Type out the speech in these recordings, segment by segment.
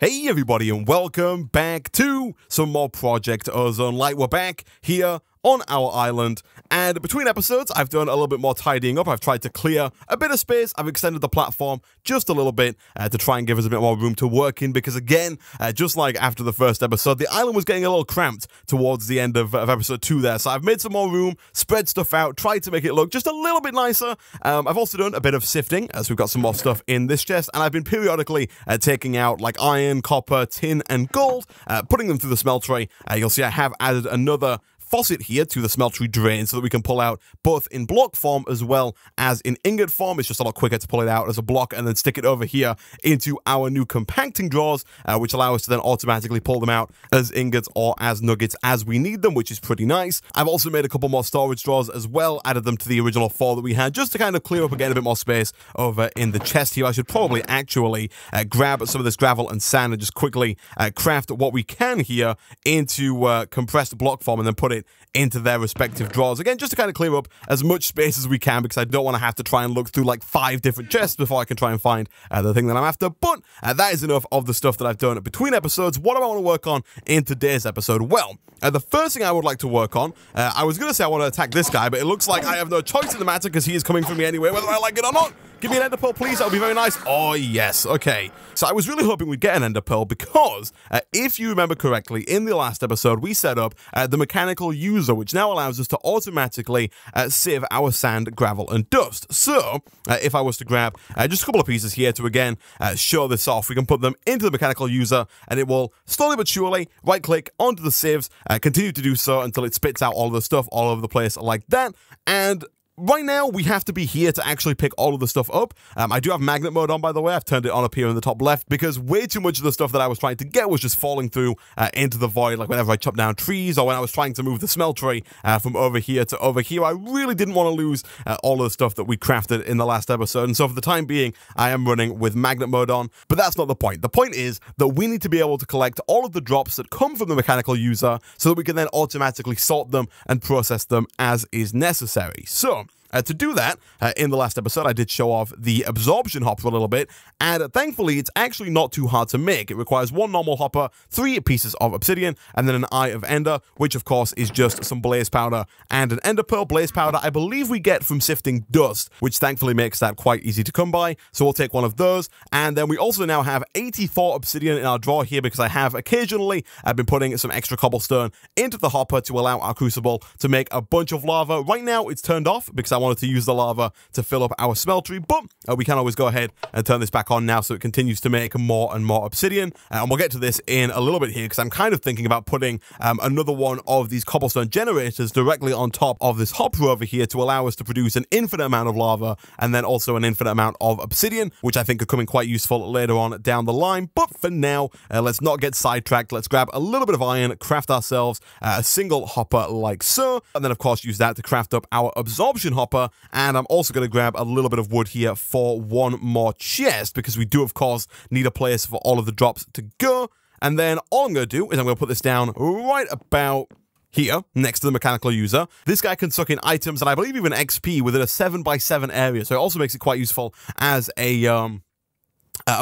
Hey everybody, and welcome back to some more Project Ozone Lite. We're back here on our island, and between episodes I've done a little bit more tidying up. I've tried to clear a bit of space. I've extended the platform just a little bit to try and give us a bit more room to work in, because again, just like after the first episode, the island was getting a little cramped towards the end of episode 2 there. So I've made some more room, spread stuff out, tried to make it look just a little bit nicer. I've also done a bit of sifting, as we've got some more stuff in this chest, and I've been periodically taking out like iron, copper, tin, and gold, putting them through the smeltery. You'll see I have added another faucet here to the smeltery drain so that we can pull out both in block form as well as in ingot form. It's just a lot quicker to pull it out as a block and then stick it over here into our new compacting drawers, which allow us to then automatically pull them out as ingots or as nuggets as we need them, which is pretty nice. I've also made a couple more storage drawers as well, added them to the original 4 that we had, just to kind of clear up again a bit more space over in the chest here. I should probably actually grab some of this gravel and sand and just quickly craft what we can here into compressed block form and then put it into their respective drawers. Again, just to kind of clear up as much space as we can, because I don't want to have to try and look through like 5 different chests before I can try and find the thing that I'm after. But that is enough of the stuff that I've done between episodes. What do I want to work on in today's episode? Well, the first thing I would like to work on, I was going to say I want to attack this guy, but it looks like I have no choice in the matter because he is coming for me anyway, whether I like it or not. Give me an ender pearl, please. That would be very nice. Oh, yes. Okay. So I was really hoping we'd get an ender pearl because, if you remember correctly, in the last episode, we set up the mechanical user, which now allows us to automatically sieve our sand, gravel, and dust. So, if I was to grab just a couple of pieces here to, again, show this off, we can put them into the mechanical user, and it will slowly but surely right-click onto the sieves, continue to do so until it spits out all of the stuff all over the place like that, and right now, we have to be here to actually pick all of the stuff up. I do have magnet mode on, by the way. I've turned it on up here in the top left because way too much of the stuff that I was trying to get was just falling through into the void, like whenever I chop down trees or when I was trying to move the smeltery from over here to over here. I really didn't want to lose all of the stuff that we crafted in the last episode, and so for the time being, I am running with magnet mode on, but that's not the point. The point is that we need to be able to collect all of the drops that come from the mechanical user so that we can then automatically sort them and process them as is necessary. So, to do that, in the last episode, I did show off the absorption hopper a little bit, and thankfully, it's actually not too hard to make. It requires 1 normal hopper, 3 pieces of obsidian, and then an eye of ender, which of course is just some blaze powder and an ender pearl. Blaze powder, I believe we get from sifting dust, which thankfully makes that quite easy to come by, so we'll take one of those. And then we also now have 84 obsidian in our drawer here because I have occasionally been putting some extra cobblestone into the hopper to allow our crucible to make a bunch of lava. Right now, it's turned off because I wanted to use the lava to fill up our smeltery, but we can always go ahead and turn this back on now so it continues to make more and more obsidian. And we'll get to this in a little bit here because I'm kind of thinking about putting another one of these cobblestone generators directly on top of this hopper over here to allow us to produce an infinite amount of lava and then also an infinite amount of obsidian, which I think could come in quite useful later on down the line. But for now, let's not get sidetracked. Let's grab a little bit of iron, craft ourselves a single hopper like so, and then of course use that to craft up our absorption hopper. And I'm also going to grab a little bit of wood here for one more chest because we do, of course, need a place for all of the drops to go. And then all I'm going to do is I'm going to put this down right about here, next to the mechanical user. This guy can suck in items and I believe even XP within a 7x7 area. So it also makes it quite useful as a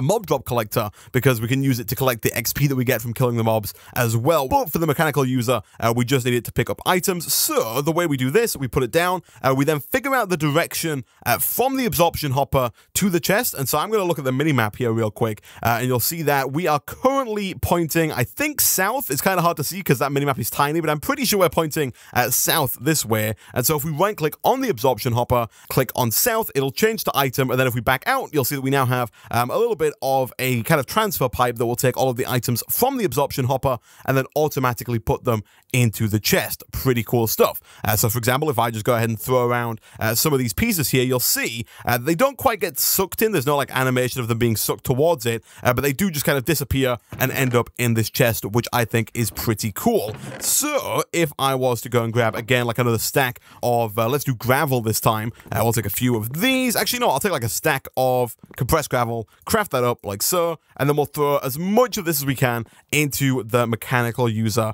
mob drop collector because we can use it to collect the XP that we get from killing the mobs as well. But for the mechanical user, we just need it to pick up items. So the way we do this, we put it down, we then figure out the direction from the absorption hopper to the chest. And so I'm going to look at the mini-map here real quick, and you'll see that we are currently pointing, I think, south. It's kind of hard to see because that mini-map is tiny, but I'm pretty sure we're pointing south this way. And so if we right-click on the absorption hopper, click on south, it'll change to item, and then if we back out, you'll see that we now have a little bit of a kind of transfer pipe that will take all of the items from the absorption hopper and then automatically put them into the chest. Pretty cool stuff. So for example, if I just go ahead and throw around some of these pieces here, you'll see they don't quite get sucked in. There's no like animation of them being sucked towards it, but they do just kind of disappear and end up in this chest, which I think is pretty cool. So if I was to go and grab again like another stack of, let's do gravel this time. We'll take a few of these. Actually, no, I'll take like a stack of compressed gravel, craft that up like so, and then we'll throw as much of this as we can into the mechanical user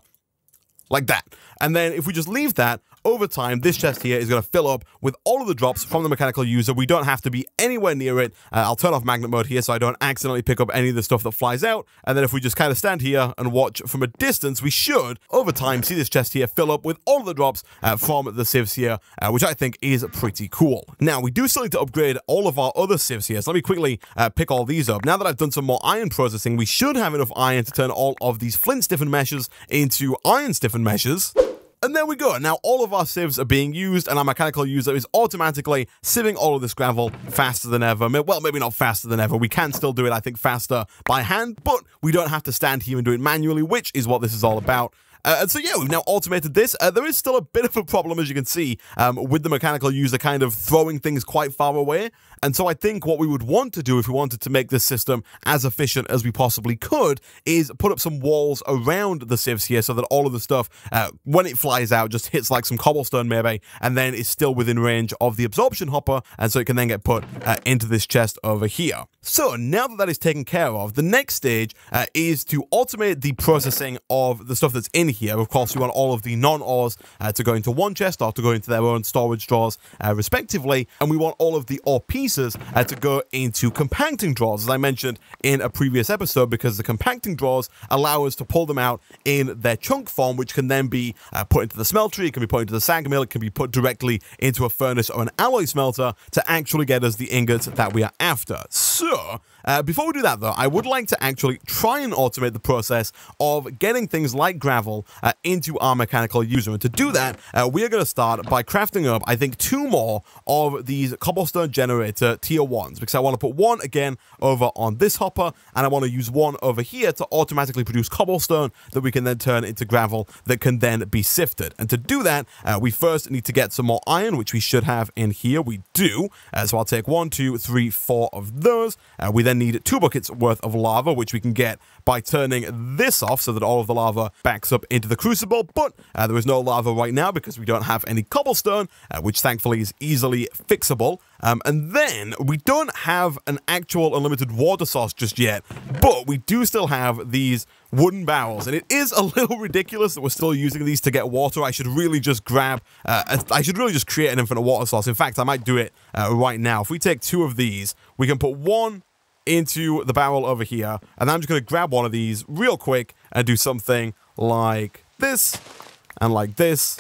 like that. And then if we just leave that, over time, this chest here is going to fill up with all of the drops from the mechanical user. We don't have to be anywhere near it. I'll turn off magnet mode here so I don't accidentally pick up any of the stuff that flies out. And then if we just kind of stand here and watch from a distance, we should, over time, see this chest here fill up with all of the drops from the civs here, which I think is pretty cool. Now, we do still need to upgrade all of our other civs here, so let me quickly pick all these up. Now that I've done some more iron processing, we should have enough iron to turn all of these flint stiffened meshes into iron stiffened meshes. And there we go. Now all of our civs are being used, and our mechanical user is automatically sieving all of this gravel faster than ever. Well, maybe not faster than ever. We can still do it, I think, faster by hand, but we don't have to stand here and do it manually, which is what this is all about. And so, yeah, we've now automated this. There is still a bit of a problem, as you can see, with the mechanical user kind of throwing things quite far away. And so I think what we would want to do if we wanted to make this system as efficient as we possibly could is put up some walls around the civs here so that all of the stuff, when it flies out, just hits like some cobblestone maybe, and then is still within range of the absorption hopper, and so it can then get put into this chest over here. So now that that is taken care of, the next stage is to automate the processing of the stuff that's in here. Of course, we want all of the non-ores to go into one chest or to go into their own storage drawers respectively, and we want all of the ore pieces to go into compacting drawers, as I mentioned in a previous episode, because the compacting drawers allow us to pull them out in their chunk form, which can then be put into the smelter, it can be put into the sag mill, it can be put directly into a furnace or an alloy smelter to actually get us the ingots that we are after. So, before we do that though, I would like to actually try and automate the process of getting things like gravel into our mechanical user. And to do that, we are going to start by crafting up, I think, 2 more of these Cobblestone Generator tier 1s, because I want to put one again over on this hopper, and I want to use one over here to automatically produce cobblestone that we can then turn into gravel that can then be sifted. And to do that, we first need to get some more iron, which we should have in here. We do. So I'll take 1, 2, 3, 4 of those. We then need 2 buckets worth of lava, which we can get by turning this off so that all of the lava backs up into the crucible, but there is no lava right now because we don't have any cobblestone, which thankfully is easily fixable. And then we don't have an actual unlimited water source just yet, but we do still have these wooden barrels, and it is a little ridiculous that we're still using these to get water. I should really just create an infinite water source. In fact, I might do it right now. If we take 2 of these, we can put 1 into the barrel over here, and I'm just going to grab one of these real quick and do something like this, and like this,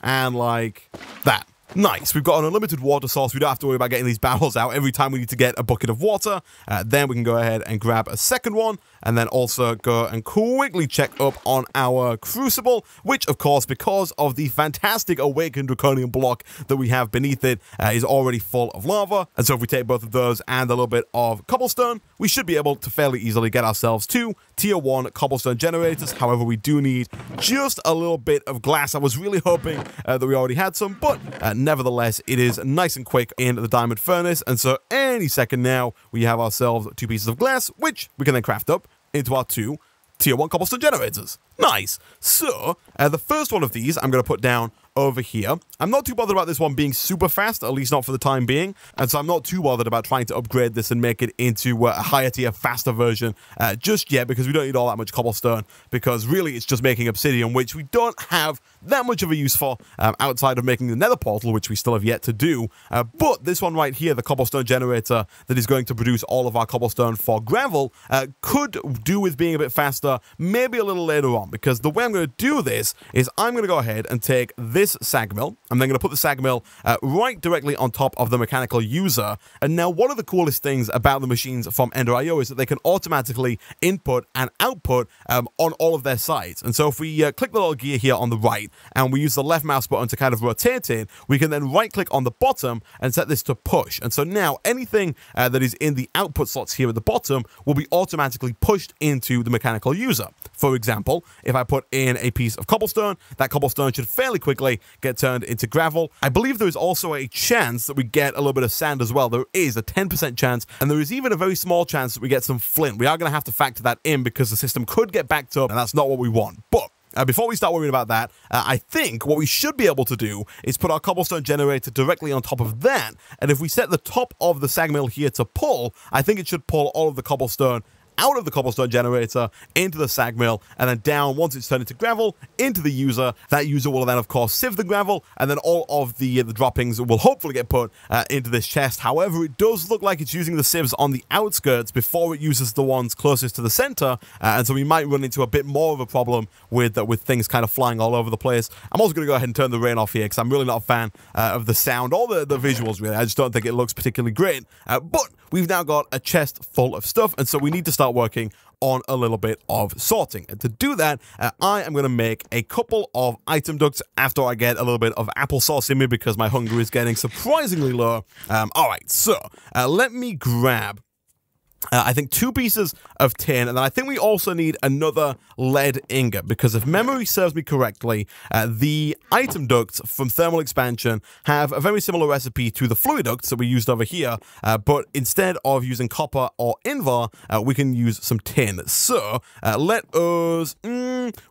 and like that. Nice, we've got an unlimited water source. We don't have to worry about getting these barrels out every time we need to get a bucket of water. Then we can go ahead and grab a second one, and then also go and quickly check up on our crucible, which of course, because of the fantastic awakened draconium block that we have beneath it, is already full of lava. And so if we take both of those and a little bit of cobblestone, we should be able to fairly easily get ourselves 2 tier 1 cobblestone generators. However, we do need just a little bit of glass. I was really hoping that we already had some, but nevertheless, it is nice and quick in the diamond furnace, and so any second now, we have ourselves 2 pieces of glass, which we can then craft up into our 2 tier 1 cobblestone generators. Nice. So, the first one of these I'm going to put down over here. I'm not too bothered about this one being super fast, at least not for the time being, and so I'm not too bothered about trying to upgrade this and make it into a higher tier, faster version just yet, because we don't need all that much cobblestone, because really it's just making obsidian, which we don't have that much of a use for outside of making the nether portal, which we still have yet to do. But this one right here, the cobblestone generator that is going to produce all of our cobblestone for gravel, could do with being a bit faster, maybe a little later on, because the way I'm going to do this is I'm going to go ahead and take this sag mill. I'm then going to put the sag mill right directly on top of the mechanical user. And now one of the coolest things about the machines from Ender.io is that they can automatically input and output on all of their sides. And so if we click the little gear here on the right and we use the left mouse button to kind of rotate it, we can then right click on the bottom and set this to push. And so now anything that is in the output slots here at the bottom will be automatically pushed into the mechanical user. For example, if I put in a piece of cobblestone, that cobblestone should fairly quickly get turned into gravel. I believe there is also a chance that we get a little bit of sand as well. There is a 10% chance, and there is even a very small chance that we get some flint. We are going to have to factor that in because the system could get backed up, and that's not what we want. But before we start worrying about that, I think what we should be able to do is put our cobblestone generator directly on top of that, and if we set the top of the sag mill here to pull, I think it should pull all of the cobblestone out of the Cobblestone Generator into the sag mill, and then down once it's turned into gravel into the user. That user will then, of course, sieve the gravel, and then all of the droppings will hopefully get put into this chest. However, it does look like it's using the sieves on the outskirts before it uses the ones closest to the center, and so we might run into a bit more of a problem with things kind of flying all over the place. I'm also going to go ahead and turn the rain off here because I'm really not a fan of the sound or the visuals, really. I just don't think it looks particularly great. But we've now got a chest full of stuff, and so we need to start working on a little bit of sorting. And to do that, I am going to make a couple of item ducts after I get a little bit of applesauce in me because my hunger is getting surprisingly low. All right, so let me grab I think 2 pieces of tin, and then I think we also need another lead ingot, because if memory serves me correctly, the item ducts from thermal expansion have a very similar recipe to the fluid ducts that we used over here, but instead of using copper or invar, we can use some tin. So let us,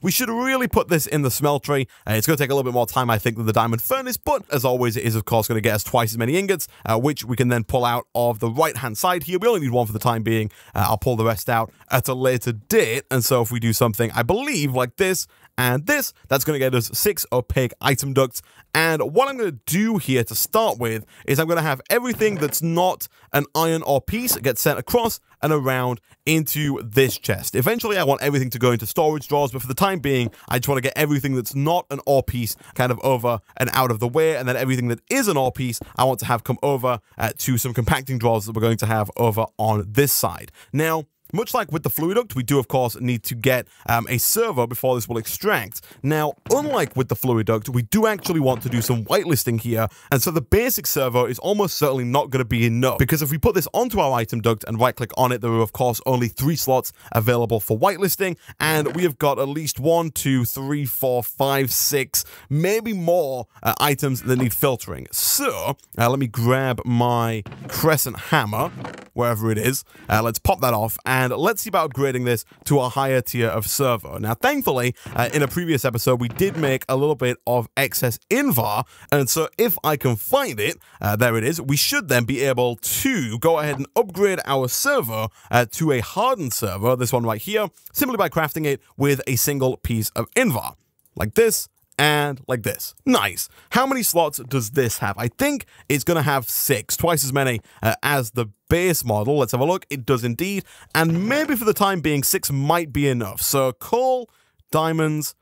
we should really put this in the smeltery. It's going to take a little bit more time, I think, than the diamond furnace, but as always, it is of course going to get us twice as many ingots, which we can then pull out of the right hand side here. We only need 1 for the time being. I'll pull the rest out at a later date, and so if we do something, I believe, like this and this, that's going to get us 6 opaque item ducts. And what I'm going to do here to start with is I'm going to have everything that's not an iron ore piece get sent across and around into this chest. Eventually, I want everything to go into storage drawers, but for the time being, I just want to get everything that's not an ore piece kind of over and out of the way, and then everything that is an ore piece, I want to have come over to some compacting drawers that we're going to have over on this side. Now, much like with the fluid duct, we do, of course, need to get a server before this will extract. Now, unlike with the fluid duct, we do actually want to do some whitelisting here, and so the basic server is almost certainly not going to be enough, because if we put this onto our item duct and right-click on it, there are, of course, only 3 slots available for whitelisting, and we have got at least 1, 2, 3, 4, 5, 6, maybe more items that need filtering. So, let me grab my crescent hammer, wherever it is. Let's pop that off, and let's see about upgrading this to a higher tier of server. Now, thankfully, in a previous episode, we did make a little bit of excess invar, and so if I can find it, there it is, we should then be able to go ahead and upgrade our server to a hardened server, this one right here, simply by crafting it with a single piece of invar, like this, and like this. Nice. How many slots does this have? I think it's going to have 6, twice as many as the base model. Let's have a look. It does indeed. And maybe for the time being, 6 might be enough. So coal, diamonds,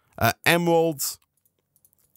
emeralds,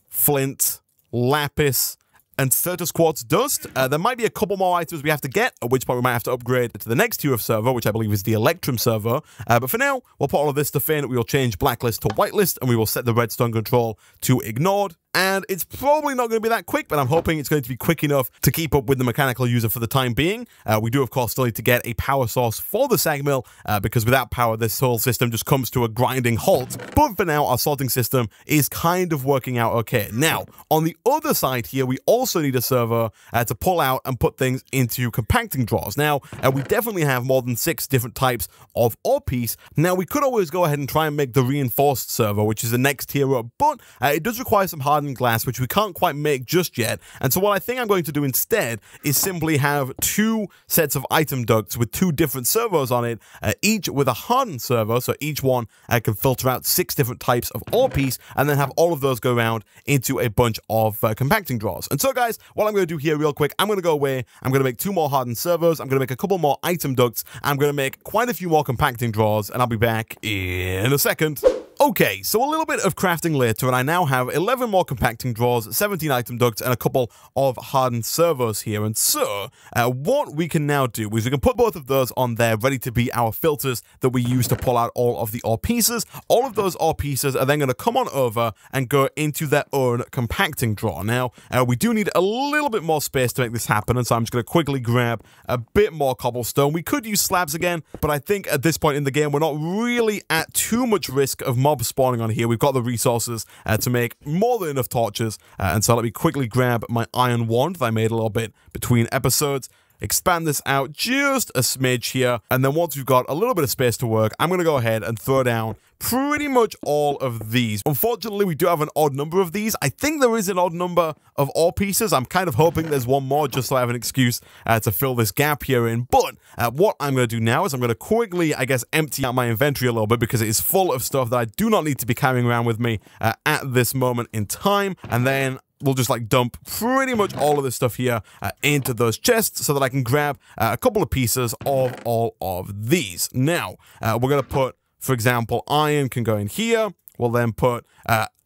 flint, lapis, and Certus quartz dust. There might be a couple more items we have to get, at which point we might have to upgrade to the next tier of server, which I believe is the Electrum server. But for now, we'll put all of this stuff in. We will change blacklist to whitelist, and we will set the redstone control to ignored. And it's probably not going to be that quick, but I'm hoping it's going to be quick enough to keep up with the mechanical user for the time being. We do, of course, still need to get a power source for the sag mill, because without power, this whole system just comes to a grinding halt. But for now, our sorting system is kind of working out okay. Now, on the other side here, we also need a server to pull out and put things into compacting drawers. Now, we definitely have more than 6 different types of ore piece. Now, we could always go ahead and try and make the reinforced server, which is the next tier up, but it does require some hardened glass, which we can't quite make just yet. And so what I think I'm going to do instead is simply have 2 sets of item ducts with 2 different servos on it, each with a hardened server, so each one can filter out 6 different types of ore piece, and then have all of those go around into a bunch of compacting drawers. And so guys, what I'm going to do here real quick, I'm going to go away, I'm going to make 2 more hardened servos, I'm going to make a couple more item ducts, I'm going to make quite a few more compacting drawers, and I'll be back in a second. Okay, so a little bit of crafting later, and I now have 11 more compacting drawers, 17 item ducts, and a couple of hardened servos here. And so, what we can now do is we can put both of those on there, ready to be our filters that we use to pull out all of the ore pieces. All of those ore pieces are then going to come on over and go into their own compacting drawer. Now, we do need a little bit more space to make this happen, and so I'm just going to quickly grab a bit more cobblestone. We could use slabs again, but I think at this point in the game, we're not really at too much risk of mobs spawning on here. We've got the resources to make more than enough torches, and so let me quickly grab my iron wand that I made a little bit between episodes. expand this out just a smidge here. And then once we've got a little bit of space to work, I'm going to go ahead and throw down pretty much all of these. Unfortunately, we do have an odd number of these. I think there is an odd number of ore pieces. I'm kind of hoping there's one more just so I have an excuse to fill this gap here in. But what I'm going to do now is I'm going to quickly, I guess, empty out my inventory a little bit because it is full of stuff that I do not need to be carrying around with me at this moment in time. And then we'll just like dump pretty much all of this stuff here into those chests so that I can grab a couple of pieces of all of these. Now, we're going to put, for example, iron can go in here. We'll then put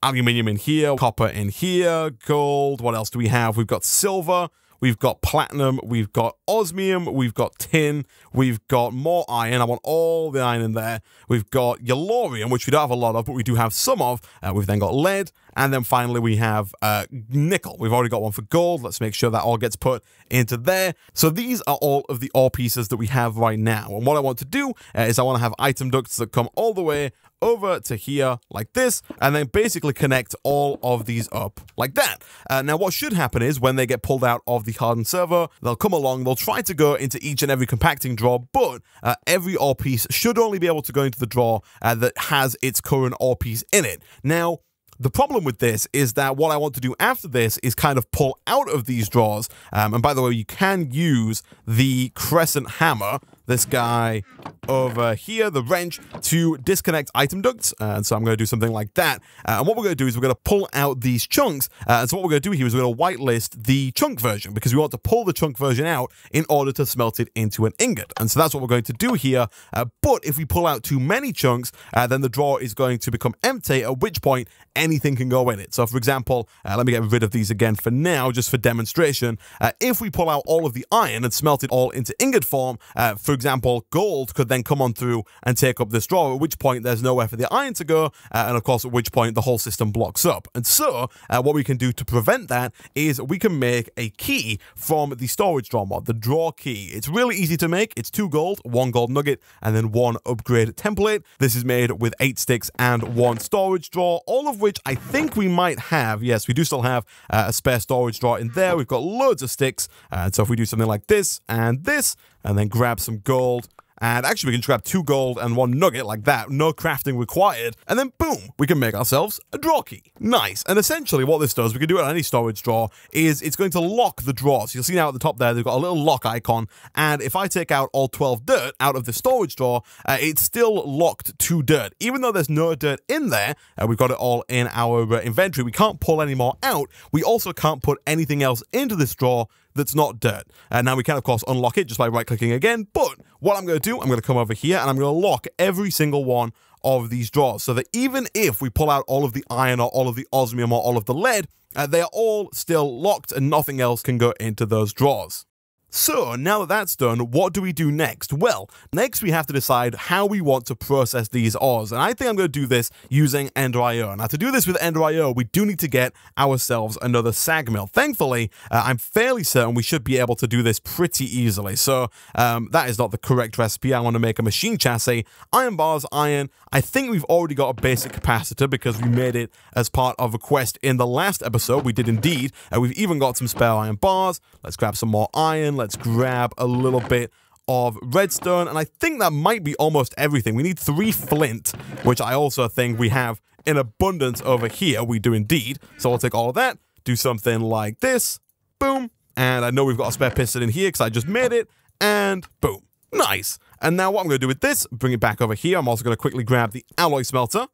aluminium in here, copper in here, gold. What else do we have? We've got silver. We've got platinum, we've got osmium, we've got tin, we've got more iron. I want all the iron in there. We've got yellorium, which we don't have a lot of, but we do have some of. We've then got lead, and then finally we have nickel. We've already got one for gold. Let's make sure that all gets put into there. So these are all of the ore pieces that we have right now. And what I want to do is I want to have item ducts that come all the way over to here like this, and then basically connect all of these up like that. Now what should happen is when they get pulled out of the hardened server, they'll come along, they'll try to go into each and every compacting drawer, but every ore piece should only be able to go into the drawer that has its current ore piece in it. Now, the problem with this is that what I want to do after this is kind of pull out of these drawers. And by the way, you can use the crescent hammer, this guy over here, the wrench, to disconnect item ducts. And so I'm going to do something like that. And what we're going to do is we're going to pull out these chunks. And so what we're going to do here is we're going to whitelist the chunk version because we want to pull the chunk version out in order to smelt it into an ingot. And so that's what we're going to do here. But if we pull out too many chunks, then the drawer is going to become empty, at which point anything can go in it. So for example, let me get rid of these again for now, just for demonstration. If we pull out all of the iron and smelt it all into ingot form, for example, gold could then come on through and take up this drawer, at which point there's nowhere for the iron to go, and of course at which point the whole system blocks up. And so what we can do to prevent that is we can make a key from the storage drawer mod, the drawer key. It's really easy to make. It's 2 gold, 1 gold nugget, and then 1 upgrade template. This is made with 8 sticks and 1 storage drawer, all of which I think we might have. Yes, we do still have a spare storage drawer in there. We've got loads of sticks, and so if we do something like this, and then grab some gold, and actually we can grab 2 gold and 1 nugget like that, no crafting required, and then boom, we can make ourselves a drawer key. Nice. And essentially what this does, we can do it on any storage drawer, is it's going to lock the drawers. You'll see now at the top there, they've got a little lock icon, and if I take out all 12 dirt out of the storage drawer, it's still locked to dirt. Even though there's no dirt in there, we've got it all in our inventory, we can't pull any more out. We also can't put anything else into this drawer that's not dirt. Now we can of course unlock it just by right clicking again, but what I'm going to do, I'm going to come over here and I'm going to lock every single one of these drawers so that even if we pull out all of the iron or all of the osmium or all of the lead, they are all still locked and nothing else can go into those drawers. So, now that that's done, what do we do next? Well, next we have to decide how we want to process these ores, and I think I'm going to do this using Ender IO. Now, to do this with Ender IO, we do need to get ourselves another sag mill. Thankfully, I'm fairly certain we should be able to do this pretty easily. So, that is not the correct recipe. I want to make a machine chassis, iron bars, iron. I think we've already got a basic capacitor because we made it as part of a quest in the last episode. We did indeed. We've even got some spare iron bars. Let's grab some more iron. Let's grab a little bit of redstone, and I think that might be almost everything. We need 3 flint, which I also think we have in abundance over here. We do indeed. So I'll take all of that, do something like this, boom, and I know we've got a spare piston in here because I just made it, and boom. Nice. And now what I'm going to do with this, bring it back over here. I'm also going to quickly grab the alloy smelter,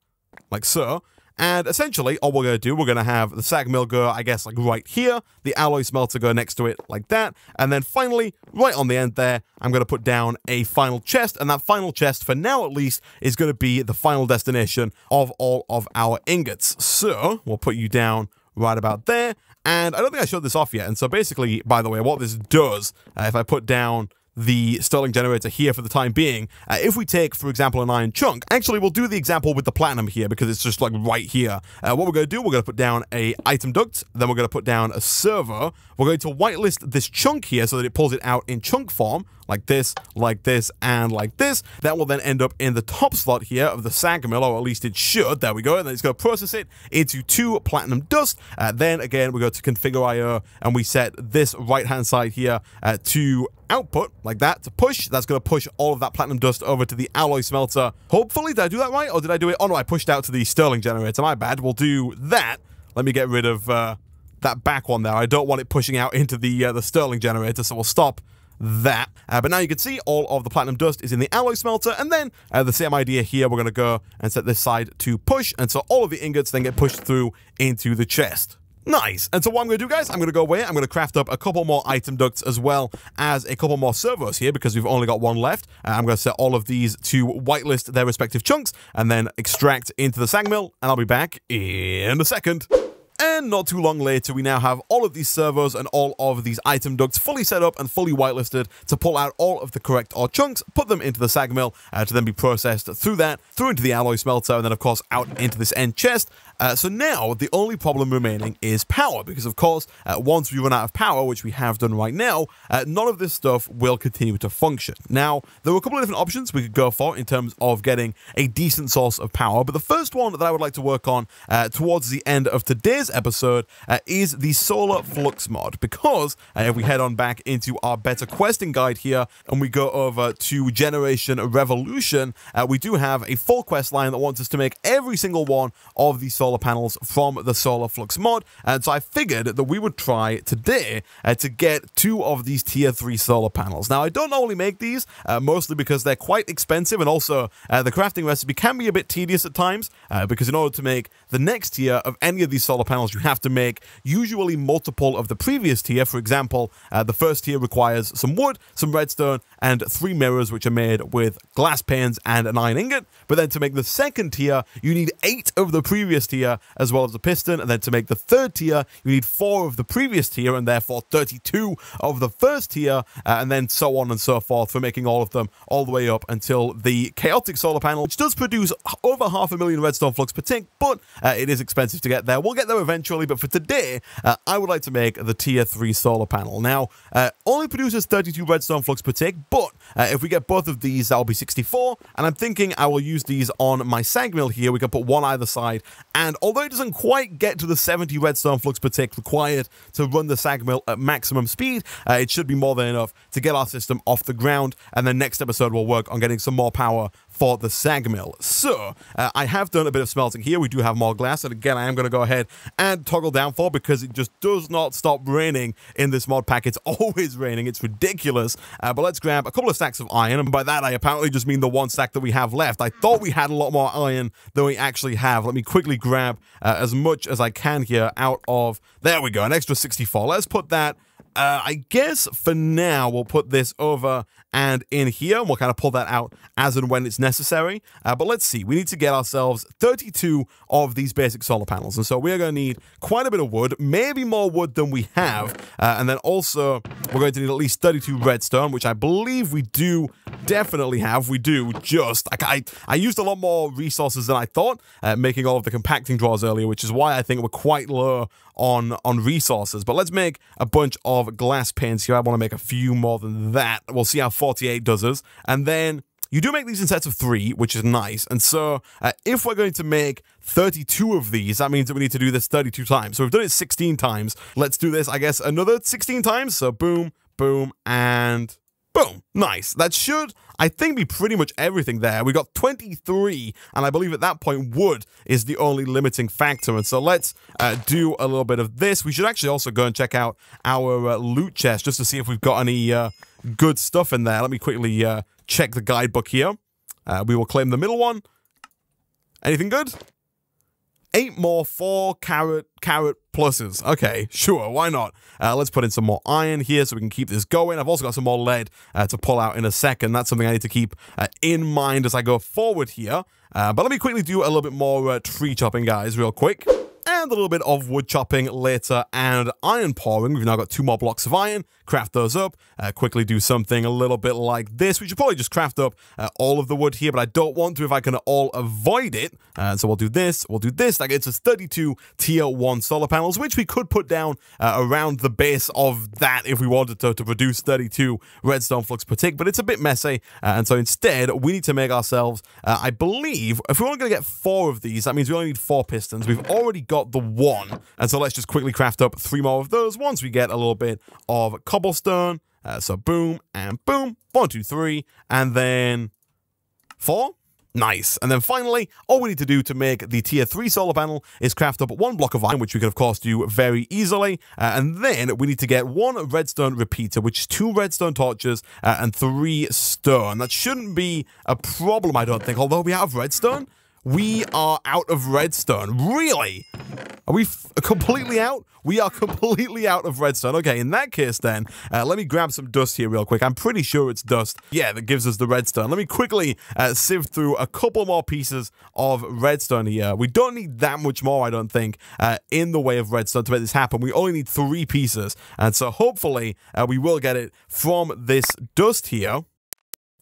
like so. And essentially, all we're going to do, we're going to have the sag mill go, I guess, like right here, the alloy smelter go next to it like that, and then finally, right on the end there, I'm going to put down a final chest, and that final chest, for now at least, is going to be the final destination of all of our ingots. So, we'll put you down right about there, and I don't think I showed this off yet, and so basically, by the way, what this does, if I put down the Sterling generator here for the time being, if we take, for example, an iron chunk, actually we'll do the example with the platinum here because it's just like right here. What we're going to do, we're going to put down a item duct, then we're going to put down a server. We're going to whitelist this chunk here so that it pulls it out in chunk form, like this, and like this. That will then end up in the top slot here of the sag mill, or at least it should. There we go. And then it's going to process it into 2 platinum dust. Then again, we go to configure IO, and we set this right-hand side here to output, like that, to push. That's going to push all of that platinum dust over to the alloy smelter. Hopefully, did I do that right? Or did I do it? Oh, no, I pushed out to the Sterling generator. My bad. We'll do that. Let me get rid of that back one there. I don't want it pushing out into the Sterling generator, so we'll stop that. But now you can see all of the platinum dust is in the alloy smelter, and then the same idea here, we're going to go and set this side to push, and so all of the ingots then get pushed through into the chest. Nice. And so what I'm going to do, guys, I'm going to go away. I'm going to craft up a couple more item ducts as well as a couple more servos here because we've only got one left. I'm going to set all of these to whitelist their respective chunks and then extract into the sag mill, and I'll be back in a second. And not too long later, we now have all of these servos and all of these item ducts fully set up and fully whitelisted to pull out all of the correct ore chunks, put them into the sag mill to then be processed through that, through into the alloy smelter, and then, of course, out into this end chest. So now, the only problem remaining is power, because, of course, once we run out of power, which we have done right now, none of this stuff will continue to function. Now, there were a couple of different options we could go for in terms of getting a decent source of power, but the first one that I would like to work on towards the end of today's episode is the solar flux mod, because if we head on back into our better questing guide here and we go over to Generation Revolution, we do have a full quest line that wants us to make every single one of these solar panels from the solar flux mod, and so I figured that we would try today to get 2 of these tier 3 solar panels. Now, I don't normally make these, mostly because they're quite expensive, and also the crafting recipe can be a bit tedious at times, because in order to make the next tier of any of these solar panels, you have to make usually multiple of the previous tier. For example, the first tier requires some wood, some redstone, and 3 mirrors, which are made with glass panes and an iron ingot. But then to make the second tier, you need 8 of the previous tier, as well as a piston, and then to make the third tier, you need 4 of the previous tier, and therefore 32 of the first tier, and then so on and so forth for making all of them all the way up until the chaotic solar panel, which does produce over 500,000 redstone flux per tick, but it is expensive to get there. We'll get there eventually, but for today, I would like to make the tier 3 solar panel. Now, only produces 32 redstone flux per tick, but if we get both of these, that'll be 64, and I'm thinking I will use these on my sag mill here. We can put one either side, and although it doesn't quite get to the 70 redstone flux per tick required to run the sag mill at maximum speed, it should be more than enough to get our system off the ground, and then next episode we'll work on getting some more power for the sag mill. So, I have done a bit of smelting here. We do have more glass, and again, I am going to go ahead and toggle down for because it just does not stop raining in this mod pack. It's always raining. It's ridiculous. But let's grab a couple of stacks of iron, and by that, I apparently just mean the one stack that we have left. I thought we had a lot more iron than we actually have. Let me quickly grab as much as I can here out of... There we go, an extra 64. Let's put that... I guess for now, we'll put this over and in here, and we'll kind of pull that out as and when it's necessary. But let's see. We need to get ourselves 32 of these basic solar panels, and so we're going to need quite a bit of wood, maybe more wood than we have, and then also we're going to need at least 32 redstone, which I believe we do definitely have. We do, just... I used a lot more resources than I thought, making all of the compacting drawers earlier, which is why I think we're quite low on resources. But let's make a bunch of glass panes here. I want to make a few more than that. We'll see how 48 does us. And then you do make these in sets of 3, which is nice. And so if we're going to make 32 of these, that means that we need to do this 32 times. So we've done it 16 times. Let's do this, I guess, another 16 times. So boom, boom, and... boom. Nice. That should, I think, be pretty much everything there. We got 23, and I believe at that point wood is the only limiting factor. And so let's do a little bit of this. We should actually also go and check out our loot chest just to see if we've got any good stuff in there. Let me quickly check the guidebook here. We will claim the middle one. Anything good? 8 more 4 carrot pluses. Okay, sure, why not? Let's put in some more iron here so we can keep this going. I've also got some more lead to pull out in a second. That's something I need to keep in mind as I go forward here. But let me quickly do a little bit more tree chopping, guys, real quick. And a little bit of wood chopping later and iron pouring. We've now got 2 more blocks of iron. Craft those up. Quickly do something a little bit like this. We should probably just craft up all of the wood here, but I don't want to if I can all avoid it. So we'll do this. We'll do this. That gets us 32 tier 1 solar panels, which we could put down around the base of that if we wanted to produce 32 redstone flux per tick, but it's a bit messy. And so instead, we need to make ourselves, I believe, if we're only going to get 4 of these, that means we only need 4 pistons. We've already got the 1. And so let's just quickly craft up 3 more of those once we get a little bit of cobblestone. So boom and boom. 1, 2, 3. And then 4. Nice. And then finally, all we need to do to make the tier 3 solar panel is craft up 1 block of iron, which we can of course do very easily. And then we need to get 1 redstone repeater, which is 2 redstone torches and 3 stone. That shouldn't be a problem, I don't think. Although we have redstone, we are out of redstone. Really? Are we completely out? We are completely out of redstone. Okay, in that case then, let me grab some dust here real quick. I'm pretty sure it's dust. Yeah, that gives us the redstone. Let me quickly sift through a couple more pieces of redstone here. We don't need that much more, I don't think, in the way of redstone to make this happen. We only need 3 pieces. And so hopefully we will get it from this dust here.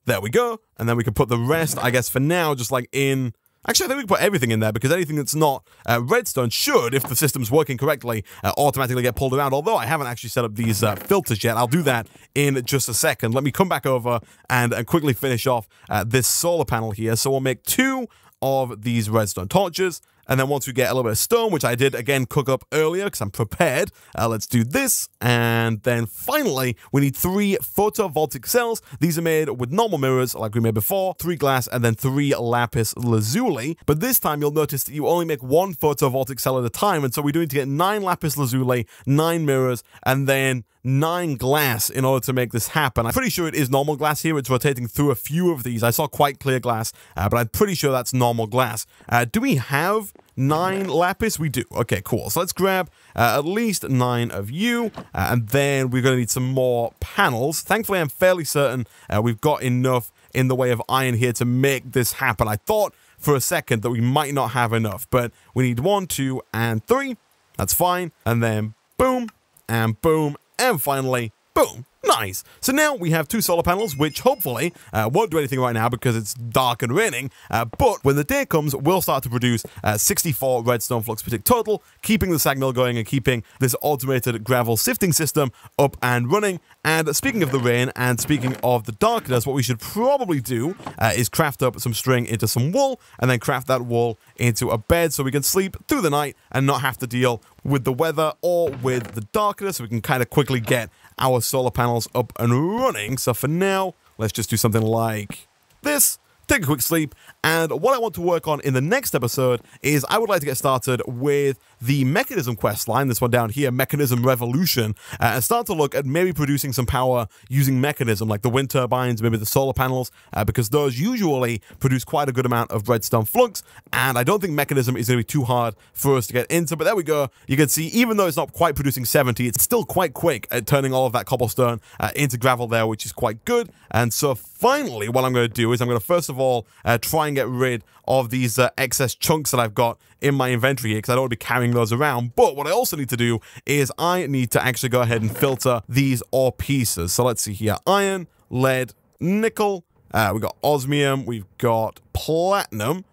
There we go. And then we can put the rest, I guess, for now, just like in... Actually, I think we can put everything in there because anything that's not redstone should, if the system's working correctly, automatically get pulled around. Although I haven't actually set up these filters yet. I'll do that in just a second. Let me come back over and quickly finish off this solar panel here. So we'll make 2 of these redstone torches. And then once we get a little bit of stone, which I did, again, cook up earlier because I'm prepared, let's do this. And then finally, we need 3 photovoltaic cells. These are made with normal mirrors like we made before, 3 glass, and then 3 lapis lazuli. But this time, you'll notice that you only make 1 photovoltaic cell at a time. And so we do need to get 9 lapis lazuli, 9 mirrors, and then 9 glass in order to make this happen. I'm pretty sure it is normal glass here. It's rotating through a few of these. I saw quite clear glass, but I'm pretty sure that's normal glass. Do we have 9 lapis? We do. Okay, cool. So let's grab at least 9 of you, and then we're going to need some more panels. Thankfully, I'm fairly certain we've got enough in the way of iron here to make this happen. I thought for a second that we might not have enough, but we need 1, 2, and 3. That's fine. And then boom, and boom, and finally, boom. Nice. So now we have 2 solar panels, which hopefully won't do anything right now because it's dark and raining. But when the day comes, we'll start to produce 64 redstone flux per tick total, keeping the sag mill going and keeping this automated gravel sifting system up and running. And speaking of the rain and speaking of the darkness, what we should probably do is craft up some string into some wool and then craft that wool into a bed so we can sleep through the night and not have to deal with the weather or with the darkness. So we can kind of quickly get our solar panels up and running. So for now, let's just do something like this. Take a quick sleep, and what I want to work on in the next episode is I would like to get started with the mechanism quest line, this one down here, Mechanism Revolution, and start to look at maybe producing some power using mechanism, like the wind turbines, maybe the solar panels, because those usually produce quite a good amount of redstone flux, and I don't think mechanism is going to be too hard for us to get into, but there we go. You can see, even though it's not quite producing 70, it's still quite quick at turning all of that cobblestone into gravel there, which is quite good. And so finally, what I'm going to do is I'm going to first of all try and get rid of these excess chunks that I've got in my inventory here, because I don't want to be carrying those around. But what I also need to do is I need to actually go ahead and filter these ore pieces. So let's see here. Iron, lead, nickel, we've got osmium, we've got platinum,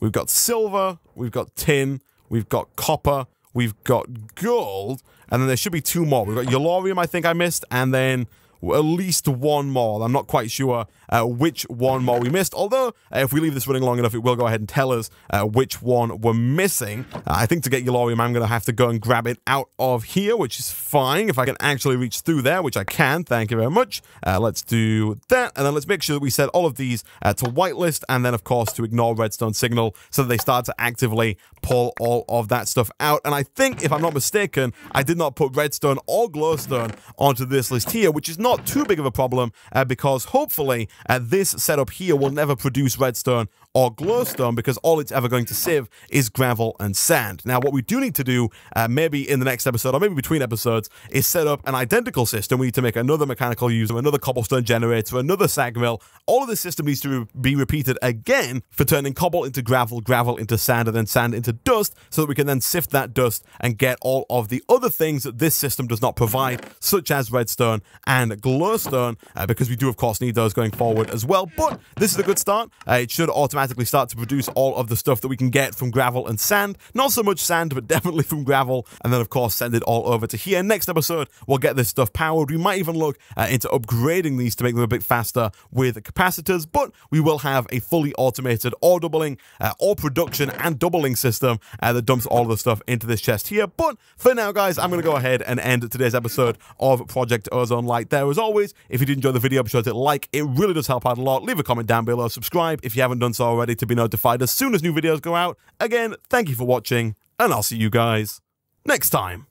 we've got silver, we've got tin, we've got copper, we've got gold, and then there should be 2 more. We've got yellorium, I think I missed, and then at least 1 more. I'm not quite sure which one more we missed, although if we leave this running long enough, it will go ahead and tell us which one we're missing. I think to get yellorium, I'm going to have to go and grab it out of here, which is fine if I can actually reach through there, which I can. Thank you very much. Let's do that, and then let's make sure that we set all of these to whitelist, and then, of course, to ignore redstone signal so that they start to actively pull all of that stuff out. And I think, if I'm not mistaken, I did not put redstone or glowstone onto this list here, which is not too big of a problem because hopefully this setup here will never produce redstone or glowstone because all it's ever going to sieve is gravel and sand. Now, what we do need to do, maybe in the next episode or maybe between episodes, is set up an identical system. We need to make another mechanical user, another cobblestone generator, another sag mill. All of this system needs to be repeated again for turning cobble into gravel, gravel into sand, and then sand into dust, so that we can then sift that dust and get all of the other things that this system does not provide, such as redstone and glowstone, because we do, of course, need those going forward as well. But this is a good start. It should automatically start to produce all of the stuff that we can get from gravel and sand. Not so much sand, but definitely from gravel. And then, of course, send it all over to here. Next episode, we'll get this stuff powered. We might even look into upgrading these to make them a bit faster with capacitors, but we will have a fully automated ore doubling, ore production and doubling system that dumps all of the stuff into this chest here. But for now, guys, I'm going to go ahead and end today's episode of Project Ozone Lite there. So as always, if you did enjoy the video, be sure to hit like. It really does help out a lot. Leave a comment down below. Subscribe if you haven't done so already to be notified as soon as new videos go out. Again, thank you for watching, and I'll see you guys next time.